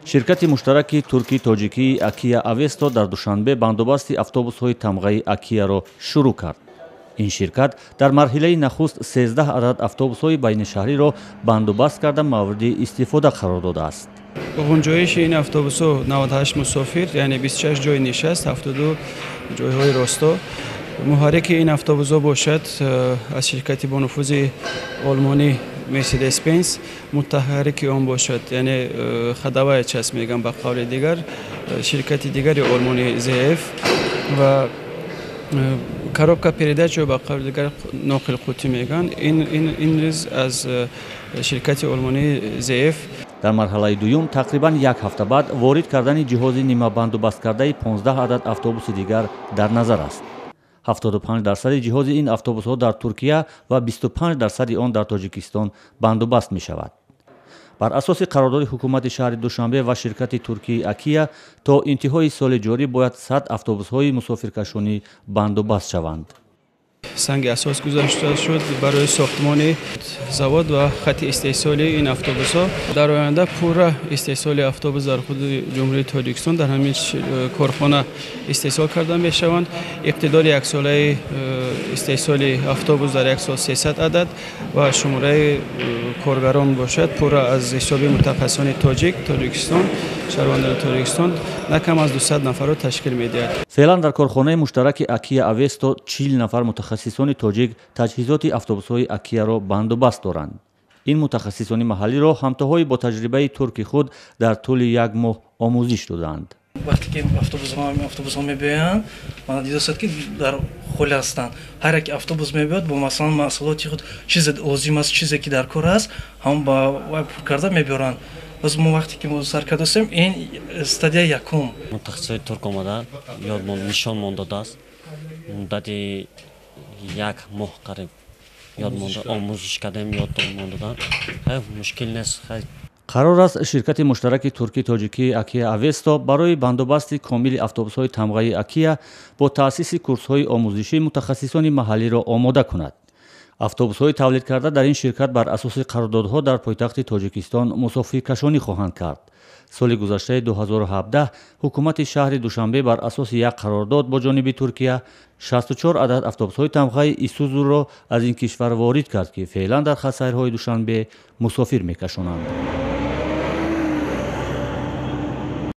ширкати муштараки турки-тоҷикии Акия Авесто дар душанбе бандобасти автобусҳои тамғаи Акияро шурӯъ кард. ин ширкат дар марҳилаи нахуст 13 адад автобусҳои байнишаҳриро бандобаст карда мавриди истифода қарор додааст. ғунҷоиши ин автобусҳо 98 мусофир, яъне 26 ҷои нишаст, 72 ҷойҳои росто. муҳаррики ин автобусҳо бошад аз ширкати бонуфузи олмонӣ Mercedes-Benz, мутаҳаррики он бошад, яъне хадаваяч аст мегӯянд ба қавли дигар, ширкати дигари олмони ZF ва коробка передачаро ба қавли дигар ноқилқутӣ мегӯянд. ин низ аз ширкати олмони ZF. дар марҳалаи дуюм тақрибан як ҳафта баъд ворид кардани ҷиҳози нимабандобасткардаи 15 адад автобуси дигар дар назар аст. 75% ҷиҳози ин автобусҳо дар Туркия ва 25% он дар Тоҷикистон бандобаст мешавад. бар асоси қарордоди ҳукумати шаҳри Душанбе ва ширкати туркии Акия то интиҳои соли ҷорӣ бояд 100 автобусҳои мусофиркашонӣ бандобаст шаванд. санги асос гузашта шуд барои сохтмони завод ва хати истеҳсоли ин автобусҳо. дар оянда пурра истеҳсоли автобус дар худи ҷумҳурии Тоҷикистон дар ҳамин корхона истеҳсол карда мешаванд. иқтидори яксолаи истеҳсоли автобус дар як сол 300 адад ва шумораи коргарон бошад пурра аз ҳисоби мутахассисони Тоҷикистон, шаҳрвандони Тоҷикистон накам аз 200 нафарро ташкил медиҳад. феълан дар корхонаи муштараки Акия Авесто 40 нафар мутахассисони тоҷик таҷҳизоти автобусҳои Акияро бандобаст доранд. ин мутахассисони маҳаллиро ҳамтоҳои бо таҷрибаи турки худ дар тӯли як моҳ омӯзиш доданд. вақте ки автобусҳо мебиёянд ман дидостад ки дар холе ҳастанд. ҳар як автобус мебиёд бо масалан маҳсулоти худ чизе лозим аст, чизе ки дар кор аст ҳам ба вай пур карда мебиёранд. баз мо вақте ки мо сар кардастем ин стадияи якум. мутахассиси турк омада нишон мон додааст. муддати як моҳ қариб ёд монда омӯзиш кардем, ёд мондадам. мушкил нест. қарор аст ширкати муштараки турки-тоҷикии Акия Авесто барои бандобасти комили автобусҳои тамғаи Акия бо таъсиси курсҳои омӯзиши мутахассисони маҳаллиро омода кунад. автобусҳои тавлид карда дар ин ширкат бар асоси қарордодҳо дар пойтахти Тоҷикистон мусофиркашонӣ хоҳанд кард. соли гузаштаи 2017 ҳукумати шаҳри Душанбе бар асоси як қарордод бо ҷониби Туркия 64 адад автобусҳои тамғаи Исузуро аз ин кишвар ворид кард, ки феълан дар хатсайрҳои Душанбе мусофир мекашонанд.